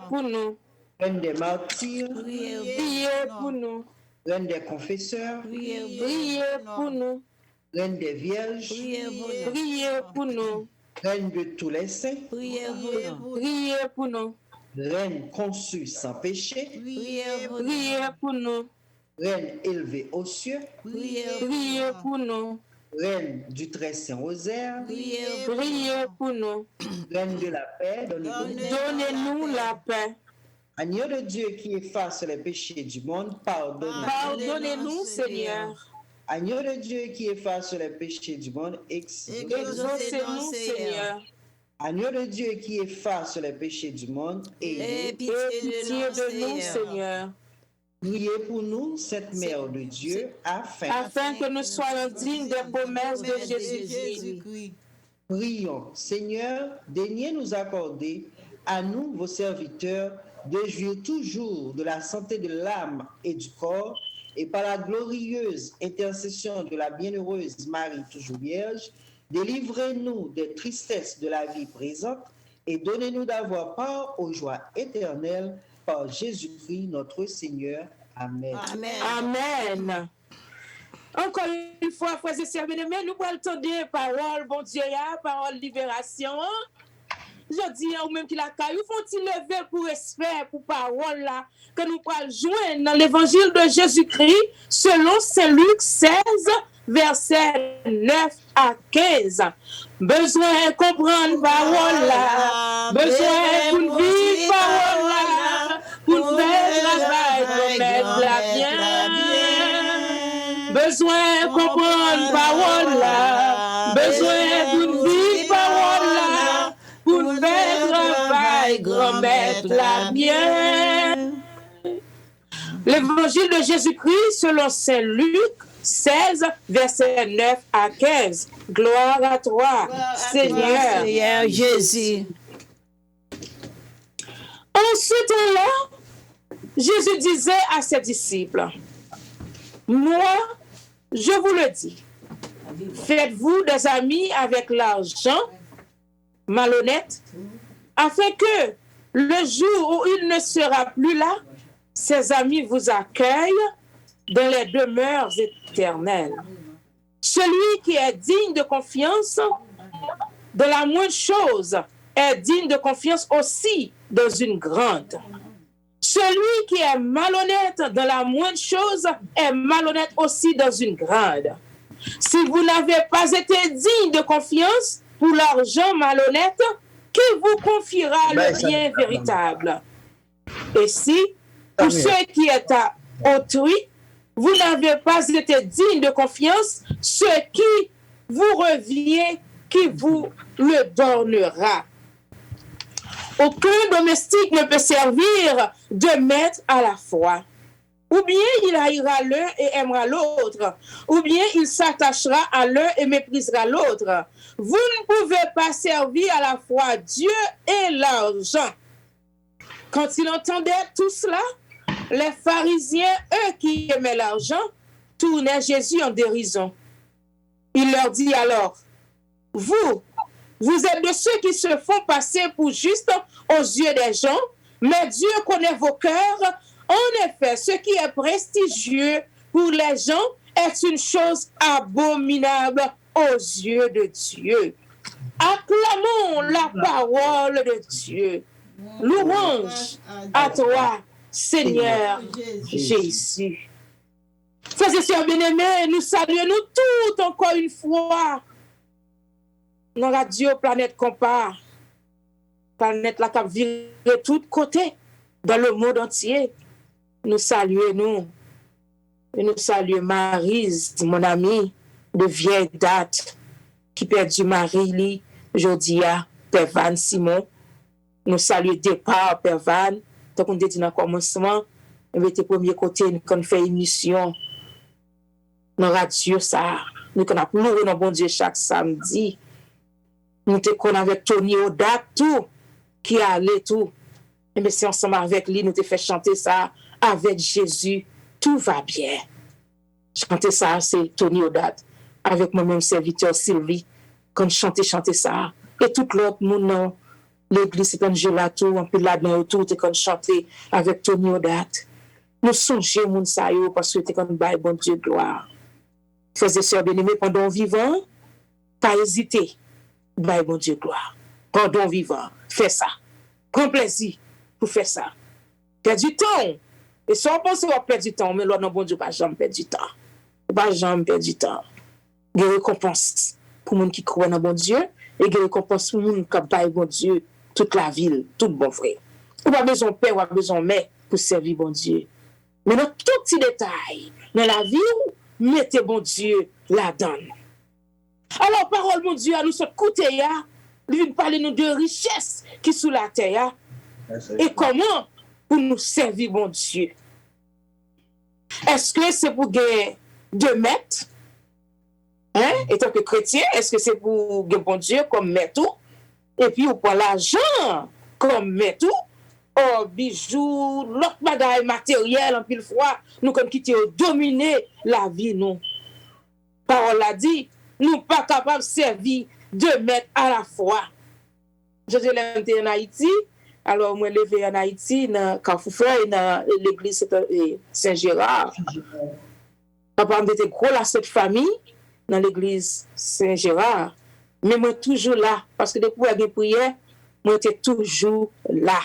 pour nous. reine des martyrs, pour nous. reine des confesseurs, pour nous. reine des vierges, pour nous. reine de tous les saints, pour nous. reine conçue sans péché, pour nous. reine élevée aux cieux, pour nous. reine du très saint rosaire, pour nous. reine de la paix, Donnez-nous la paix. Agneau de Dieu qui efface les péchés du monde, pardonnez-nous. Pardonnez-nous, Seigneur. Agneau de Dieu qui efface les péchés du monde, exaucez-nous, Seigneur. Agneau de Dieu qui efface les péchés du monde, et pitié de nous, Seigneur. Priez pour nous, cette Mère de Dieu, afin que nous soyons dignes des promesses de Jésus-Christ. Prions, Seigneur, daignez nous accorder, à nous, vos serviteurs, de jouir toujours de la santé de l'âme et du corps, et par la glorieuse intercession de la bienheureuse Marie toujours Vierge, délivrez-nous des tristesses de la vie présente et donnez-nous d'avoir part aux joies éternelles par Jésus-Christ notre Seigneur. Amen. Amen. Encore une fois, frères et sœurs bien-aimés, nous allons entendre parole, bon Dieu, parole libération. Je dis, ou même qui la caillou, faut-il lever pour respect, pour parole là, que nous pourrons joindre dans l'évangile de Jésus-Christ, selon Saint Luc 16, versets 9 à 15. Besoin de comprendre parole là, besoin pour vivre parole là, pour faire travail, pour mettre la bien. Besoin de comprendre parole là, besoin pour vivre parole là, pour faire travail, remettre la bien. L'évangile de Jésus-Christ selon Saint Luc 16, versets 9 à 15. Gloire à toi, Seigneur. Seigneur Jésus. En ce temps-là, Jésus disait à ses disciples, moi, je vous le dis, faites-vous des amis avec l'argent malhonnête, afin que le jour où il ne sera plus là, ses amis vous accueillent dans les demeures éternelles. Celui qui est digne de confiance de la moindre chose est digne de confiance aussi dans une grande. Celui qui est malhonnête dans la moindre chose est malhonnête aussi dans une grande. Si vous n'avez pas été digne de confiance pour l'argent malhonnête, qui vous confiera le bien véritable? Et si, pour ce qui est à autrui, vous n'avez pas été digne de confiance, ce qui vous revient, qui vous le donnera. Aucun domestique ne peut servir de maître à la fois. Ou bien il haïra l'un et aimera l'autre, ou bien il s'attachera à l'un et méprisera l'autre. Vous ne pouvez pas servir à la fois Dieu et l'argent. Quand ils entendaient tout cela, les pharisiens, eux qui aimaient l'argent, tournaient Jésus en dérision. Il leur dit alors, vous êtes de ceux qui se font passer pour justes aux yeux des gens, mais Dieu connaît vos cœurs. En effet, ce qui est prestigieux pour les gens est une chose abominable aux yeux de Dieu. Acclamons la parole de Dieu. Louange à toi, Seigneur Jésus. Frères et sœurs bien-aimés, nous saluons toutes encore une fois dans la radio Planète Compas. Planète la cap vire de tous côtés dans le monde entier. Nous saluons et nous saluons Maryse, mon amie de vieille date, qui perdu Marie, aujourd'hui à Pervan Simon. Nous saluons départ Pervan, tant qu'on dit dans le commencement, on était premier côté, nous avons fait une mission. dans radio ça, nous qu'on a pleuré dans bon Dieu chaque samedi. Nous te qu'on avec Tony Odat tout qui allait tout. Et bien c'est ensemble avec lui nous te fait chanter ça avec Jésus, tout va bien. Chanter ça c'est Tony Odat avec moi-même serviteur Sylvie quand chanter ça et tout l'autre monde l'église c'est un jeu là tout un peu là-dedans autour te quand chanter avec Tony Odat. Nous songeons moun sa yo parce que te quand bail bon Dieu gloire. Frères et sœurs bien-aimés, pendant vivant, pas hésiter. Bail bon Dieu gloire. Pendant vivant, fais ça. Grand plaisir pour faire ça. Perdre du temps. Et si on pense qu'on va perdre du temps, mais là, non, bon Dieu, pas jamais perdre du temps. Pas jamais perdre du temps. Il y a récompense pour les gens qui croient dans bon Dieu et il y a récompense pour les gens qui baillent bon Dieu, toute la ville, tout bon frère. On n'a pas besoin de père, on n'a pas besoin de mère pour servir bon Dieu. Mais dans tout petit détail, dans la vie, mettez bon Dieu là-dedans. Alors, parole mon Dieu, à nous sommes côté, il vient parler nous de richesse qui sous la terre. Et comment pour nous servir bon Dieu? Est-ce que c'est pour gagner 2 mètres? Étant que chrétien, est-ce que c'est pour gagner bon Dieu comme maître? Et puis, ou pour l'argent comme maître? Oh, bijoux, l'autre bagaille matériel en pile fois, nous comme qui dominer la vie, nous. Parole a dit, nous pas capables de servir 2 mètres à la fois. Je dis, en Haïti, alors moi, levé en Haïti, dans Carrefour, dans l'église Saint-Gérard. Papa était gros là, cette famille, dans l'église Saint-Gérard. Mais moi, toujours là, parce que depuis la prière, moi, j'étais toujours là.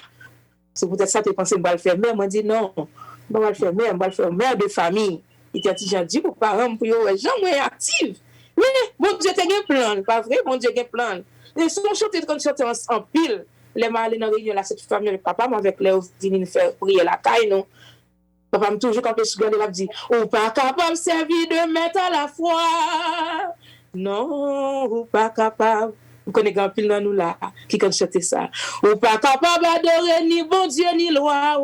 C'est peut-être ça que tu pensais que je vais le faire. Mais moi, je dis non, je vais le faire, je vais le faire mère de famille. Il t'a dit pour parents, pour eux, gens actifs. Mais bon Dieu, tu as un plan, pas vrai? Bon Dieu, tu as un plan. Et si on chante comme ça en pile, les malades dans la réunion, là, cette famille, le papa, avec les venus faire prier la caille, non? Papa m'a toujours quand je regarde, il a dit, ou pas capable de servir 2 mètres à la fois. Non, ou pas capable. Vous connaissez un pile dans nous là, qui quand chanter ça. Ou pas capable d'adorer ni bon Dieu ni loi.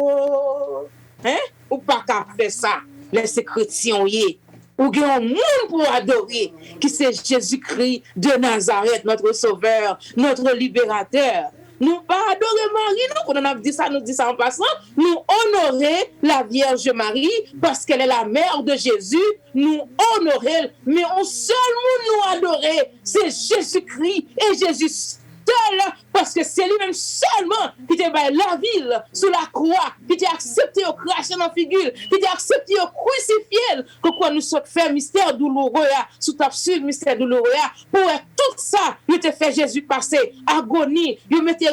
Ou pas capable de faire ça. Laissez chrétiens y. Ou il y a un monde pour adorer, qui c'est Jésus-Christ de Nazareth, notre sauveur, notre libérateur. Nous pas adorer Marie, non, quand on a dit ça, nous dit ça en passant, nous honorer la Vierge Marie, parce qu'elle est la mère de Jésus, nous honorer, mais on seulement nous adorer, c'est Jésus-Christ et Jésus seul, parce que c'est lui-même seulement qui t'a mis la ville sous la croix, qui t'a accepté au cracher dans la figure, qui t'a accepté au crucifié, que quoi nous sommes fait mystère douloureux, sous ta suite mystère douloureux, pour tout ça, il te fait Jésus passer, agonie, il mettait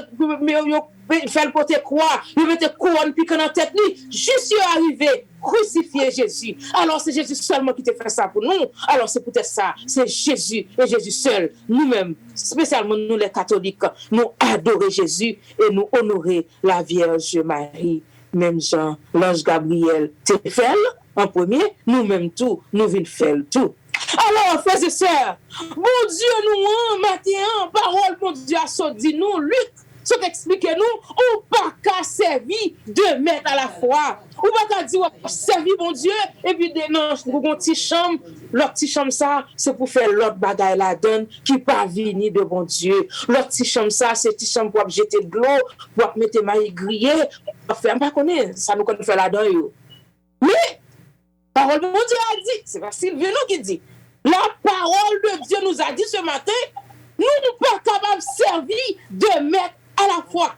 fait le porter croix, il mettait couronne piquant dans la tête, juste arrivé, crucifier Jésus. Alors c'est Jésus seulement qui te fait ça pour nous. Alors c'est peut-être ça, c'est Jésus et Jésus seul. Nous-mêmes, spécialement nous les catholiques, nous adorer Jésus et nous honorer la Vierge Marie. Même Jean, l'ange Gabriel, te fait en premier, nous-mêmes tout, nous venons faire tout. Alors, frères et sœurs, bon Dieu nous, matin, parole, bon Dieu a sorti nous, Luc, ce qu'expliquez-nous, on pas qu'à servir 2 mètres à la fois. On pas qu'à dire, servir bon Dieu, et puis non, pour une petite chambre, l'autre petite chambre ça, c'est pour faire l'autre bagaille la donne, qui pas venir de bon Dieu. L'autre petite chambre ça, c'est petite chambre pour jeter de l'eau, pour mettre maille grillée, pour faire, pas connaître, ça nous connaît faire la donne. Mais, parole de Dieu a dit, c'est pas Sylvie qui dit, la parole de Dieu nous a dit ce matin, nous ne sommes pas capables de servir 2 mètres à la fois.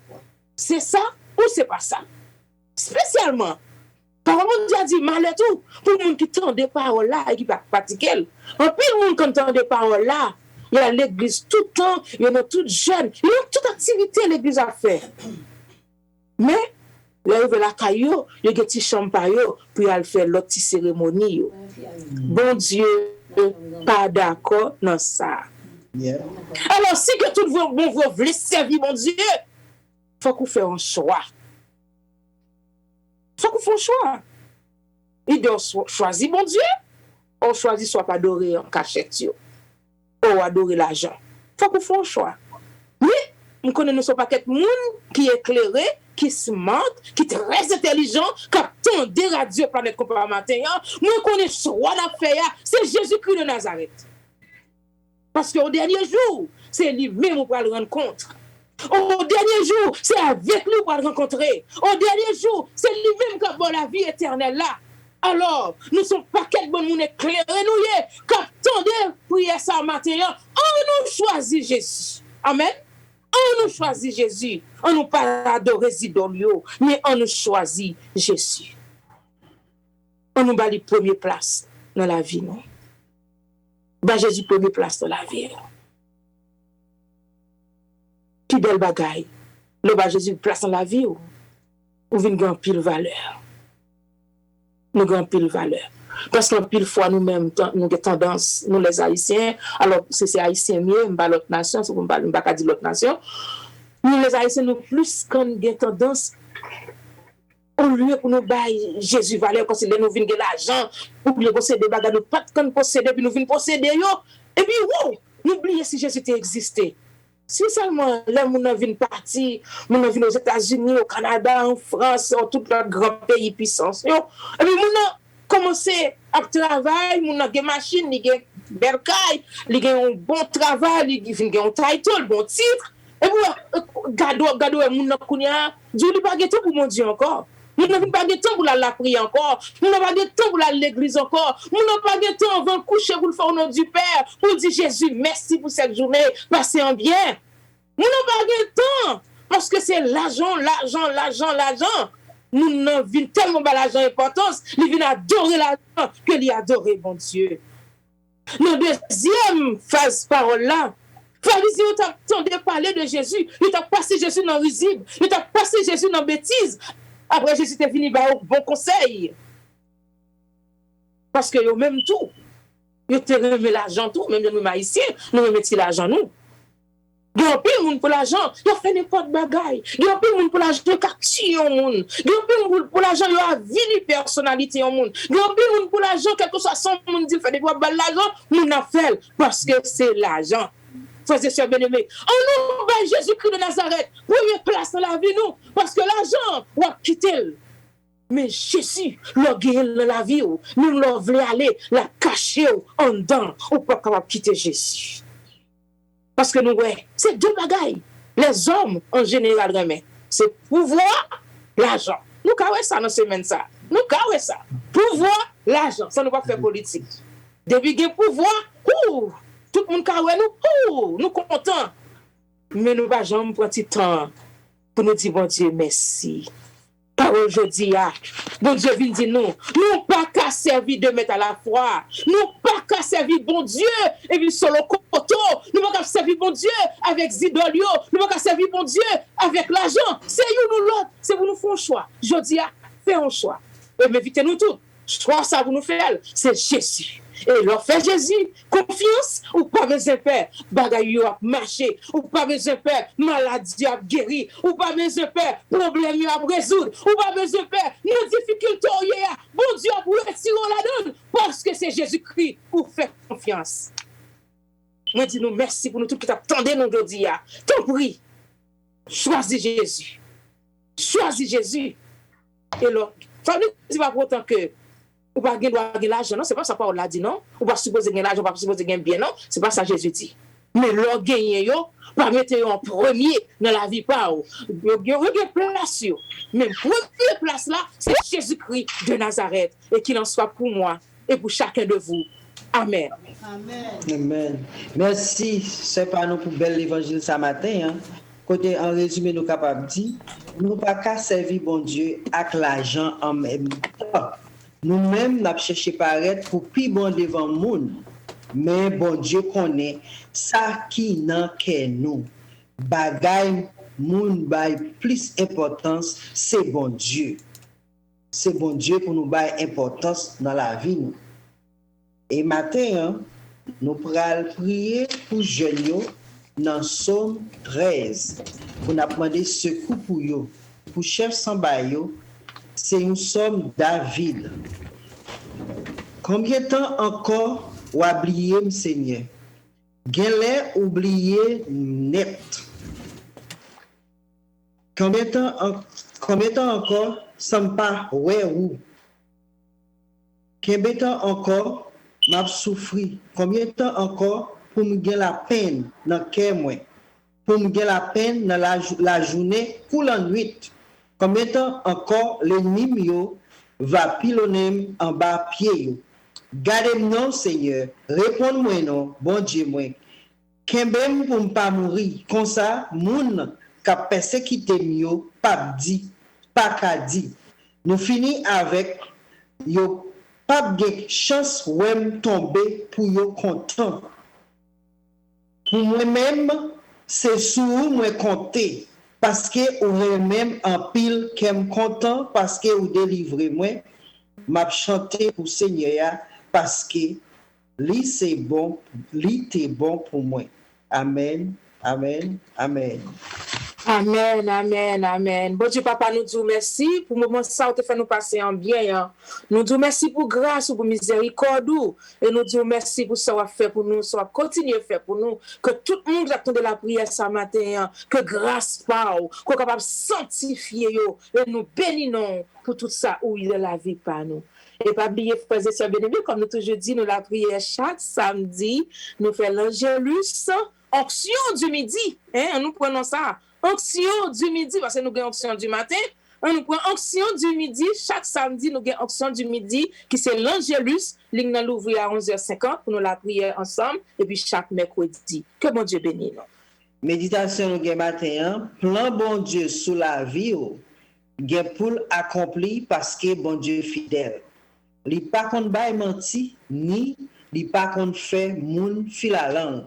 C'est ça ou c'est pas ça? Spécialement, parole de Dieu a dit, malheur tout, pour les gens qui entendent des paroles là et qui ne pratiquent pas. En plus, les gens qui entendent des paroles là, il y a l'église tout le temps, il y en a toutes jeunes, il y a toute activité l'église à faire. Mais, là, il y a la caillou, il y a des petits chambres pour aller faire l'autre cérémonie. Bon Dieu, pas d'accord dans ça. Yeah. Alors, si que tout le monde veut servir mon Dieu, il faut qu'on fasse un choix. Il faut qu'on fasse un choix. Il doit choisir mon Dieu, ou choisir soit adorer en cachette, ou adorer l'argent. Il faut qu'on fasse un choix. Oui, nous connaissons pas quelques monde qui est éclairé, qui smart, qui est très intelligent, qui attend des radios planète comparée matin, moi connais soit la fait, c'est Jésus-Christ de Nazareth. Parce qu'au dernier jour, c'est lui-même qui va le rendre compte. Au dernier jour, c'est avec lui qu'on va le rencontrer. Au dernier jour, c'est lui-même qui a la vie éternelle là. Alors, nous ne sommes pas quel bon monde éclairé, nous, qui attendons prier ça matin, on nous choisit Jésus. Amen. On nous choisit Jésus. On nous pas adorer Zidolio, mais on nous choisit Jésus. On nous bat les premières places dans la vie, non? Bah, Jésus, première place dans la vie. Qui belle bagaille. Le bas Jésus place dans la vie ou vient grand pile valeur. Nous grand pile valeur. Parce qu'en pile fois nous-mêmes, nous avons tendance, nous les Haïtiens, alors c'est Haïtiens mieux, pas l'autre nation, c'est comme pas dire l'autre nation. Nous les Haïtiens, nous plus quand nous avons tendance, au lieu pour nous bailler Jésus valeur, quand nous venons de l'argent, pour nous posséder, nous pas quand posséder, puis nous venons posséder, et puis wow, nous oublions si Jésus existait. Si seulement les gens viennent partir, les gens viennent aux États-Unis, au Canada, en France, dans tout le grand pays puissance. Et puis les gens commencent à travailler, les gens ont des machines, ils ont des bercailles, ils ont un bon travail, ils ont un title, un bon titre. Et puis, gado, les gens qui ont Dieu n'a pas de temps pour mon Dieu encore. Nous n'avons pas de temps pour la prier encore. Nous n'avons pas de temps pour l'église encore. Nous n'avons pas de temps avant de coucher pour le faire au nom du Père. Pour dire Jésus, merci pour cette journée. Passez en bien. Nous n'avons pas de temps. Parce que c'est l'argent. Nous n'avons tellement pas l'argent importance. Nous venons adorer l'argent que lui adorer, mon Dieu. Notre deuxième phase parole là. Pharisien, tu as parlé de Jésus. Il t'a passé Jésus dans le risible. Il t'a passé Jésus dans la bêtise. Après, Jésus était fini par un bon conseil. Parce que même tout, ils te remet l'argent tout, même nous haïtiens, nous remettons l'argent nous. Il y a un peu de monde pour l'argent, il a fait n'importe bagaille. Il y a un peu de monde pour l'argent, il a tué un monde. Il y a un peu de monde pour l'argent, il a vu personnalité au monde. Il y a un peu de monde pour l'argent, quel que soit son monde, il fait des fois l'argent, nous a fait parce que c'est l'argent. Frères et sœurs bien-aimés, on nous bat Jésus-Christ de Nazareth, première place dans la vie, nous, parce que l'argent, on va quitter. Mais Jésus, l'a gagné dans la vie, nous voulons aller la cacher en dedans, on ne peut pas quitter Jésus. Parce que nous, ouais, c'est deux bagailles. Les hommes, en général, c'est pouvoir, l'argent. Nous, carré ça dans semaine ça. Nous, carré ça. Pouvoir, l'argent. Ça ne va pas faire politique. Depuis qu'il y a pouvoir, tout le monde carré nous contents. Mais nous ne jamais prendre du temps pour nous dire, bon Dieu, merci. Parole aujourd'hui, bon Dieu vient dire nous pas qu'à servir de mettre à la foi, nous pas qu'à servir bon Dieu et puis sur le coteau, nous pas qu'à servir bon Dieu avec Zidolio, nous pas qu'à servir bon Dieu avec l'argent. C'est nous l'autre, c'est pour nous faire un choix. Aujourd'hui, fais un choix. Et m'invitez-nous tous. Choix ça pour nous faire, c'est Jésus. Et leur fait Jésus, confiance, ou pas besoin de faire, bagaille a marché, ou pas besoin de faire, maladie a guéri, ou pas besoin de faire, problème a résoudre, ou pas besoin de faire, nos difficultés, bon Dieu a retirer la donne, parce que c'est Jésus-Christ pour faire confiance. Moi, dis nous merci pour nous tous qui t'attendez nous aujourd'hui. T'en prie, choisis Jésus. Choisis Jésus. Et là, ça ne dit pas pour autant que ou pas gagner l'argent, non, c'est pas ça qu'on l'a dit, non. Ou pas supposer gagner l'argent, ou pas supposer gagner bien, non. C'est pas ça Jésus dit. Mais leur gagner, pas mettre en premier dans la vie, pas. Il y a une place, même première place là, c'est Jésus-Christ de Nazareth. Et qu'il en soit pour moi et pour chacun de vous. Amen. Amen. Merci, c'est pas nous pour bel évangile ce matin. Côté en résumé, nous capables de dire, nous pas qu'à servir bon Dieu avec l'argent en même temps. Nous-mêmes, nous avons cherché paraître pour plus bon devant le monde. Mais bon Dieu connaît ça qui n'a que nous. Bagaille, moun bail plus importance, c'est bon Dieu. C'est bon Dieu pour nous bail importance dans la vie. Nous. Et matin, nous pourrons prier pour jeunes dans Somme 13. Pour nous demander secours pour eux. Pour chef Sambayo, c'est une somme David. Combien de temps encore ou oublier, Seigneur? Gêner, oublier net. Combien de temps Combien de temps encore, ça me pas ouais ou? Combien de temps encore, m'a souffri? Combien de temps encore pour me gagner la peine dans le cœur moi? Pour me gagner la peine dans la journée ou la nuit? Combien de temps encore l'ennemi va pilonner en bas pied? Gardez-moi, Seigneur. Réponds-moi non, bon Dieu moi. Kembem pour ne pas mourir. Comme ça, moun qui a persécuté mieux, pas dit, pas qu'à dit. Nous finissons avec yo pas de chance de tomber pour yo content. Pour moi-même, c'est sur moi compter. Parce que ou même en pile qui me content parce que ou délivré moi m'a chanté pour Seigneur parce que lui c'est bon, lui t'es bon pour moi. Amen. Amen. Amen. Amen, amen, amen. Bon Dieu, papa, nous disons merci pour le moment ça, tu fait nous passer en bien. Hein. Nous disons merci pour grâce, pour miséricorde. Et nous disons merci pour ce qu'on fait pour nous, ce qu'on continue à faire pour nous. Que tout le monde attende la prière ce matin. Hein. Que grâce parle, qu'on est capable de sanctifier. Et nous bénissons pour tout ça où il est la vie par nous. Et pas oublier, frères et sœurs bien-aimés, comme nous toujours dit, nous la prière chaque samedi. Nous faisons l'Angélus, onction du midi. Hein, nous prenons ça. Onction du midi, parce que nous avons onction du matin. Nous prenons onction du midi. Chaque samedi, nous avons onction du midi, qui c'est l'Angélus. Nous allons l'ouvrir à 11h50 pour nous la prier ensemble. Et puis chaque mercredi. Que bon Dieu bénisse. Méditation nous matin, plan bon Dieu sous la vie, pour accomplir parce que bon Dieu est fidèle. Li pas qu'on bail menti, ni li pas qu'on fait moun fil la langue.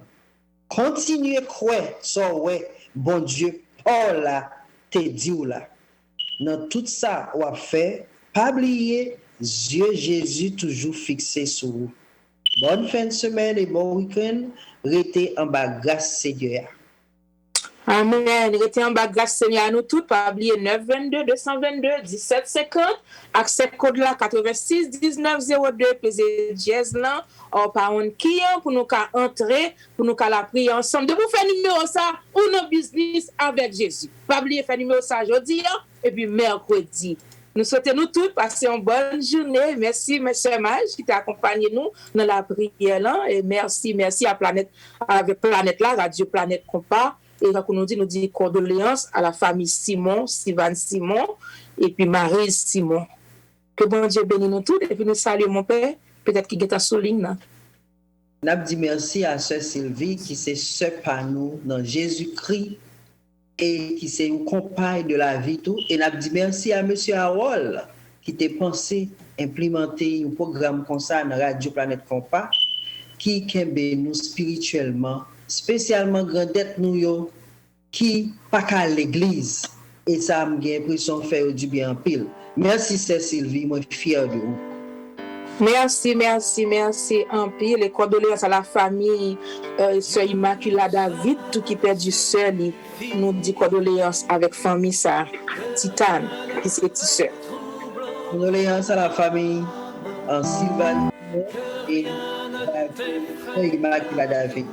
Continuez croire, so ouais, bon Dieu, oh là, te dit ou là. Dans tout ça, ou a fait, pas oublier, Dieu Jésus toujours fixé sur vous. Bonne fin de semaine et bon week-end. Restez en bas, grâce Seigneur. Amen. Restez en bas, grâce Seigneur à nous tous. Pas oublier 922 222 1750. Accès code là 86 19 02. Plaisir dièse là. Or par un qui pour nous qu'à entrer, pour nous qu'à la prier ensemble. De vous faire numéro ça ou nos business avec Jésus. Pas oublier faire numéro ça aujourd'hui et puis mercredi. Nous souhaitons nous tous passer une bonne journée. Merci, M. Mage, qui t'a accompagné nous dans la prière là. Et merci à Planète, avec Planète là, Radio Planète Compas. Et quand on nous dit condoléances à la famille Simon, Sylvain Simon, et puis Marie Simon. Que bon Dieu bénisse nous tous. Et puis nous saluons mon père, peut-être qu'il est en souligne. Nous dit merci à Sœur Sylvie, qui s'est sœur par nous dans Jésus-Christ. Et qui c'est une compagne de la vie tout. Et nous dit merci à M. Harold qui t'a pensé implémenter un programme comme ça dans Radio Planète Compas qui kembe nous spirituellement, spécialement grandette nous qui pas qu'à l'église. Et ça m'a l'impression de faire du bien en pile. Merci Sylvie, moi fier de vous. Merci en pile. Les condoléances à la famille Sœur Immaculée David, tout qui perd du sœur, nous dit condoléances avec famille ça, Titane, qui c'est petit sœur. Condoléances à la famille en Sylvain et Sœur Immaculée David.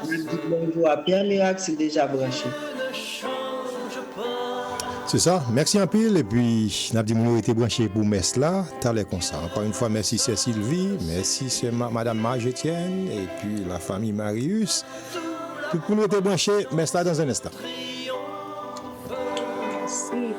Nous dit bonjour à Pierre Miracle, c'est déjà branché. C'est ça, merci un pile. Et puis, nous avons été branchés pour Mess là, t'as l'air comme ça. Encore une fois, merci c'est Sylvie, merci c'est Madame Marge Etienne, et puis la famille Marius. Tout pour nous être branchés, Mess là dans un instant. Merci.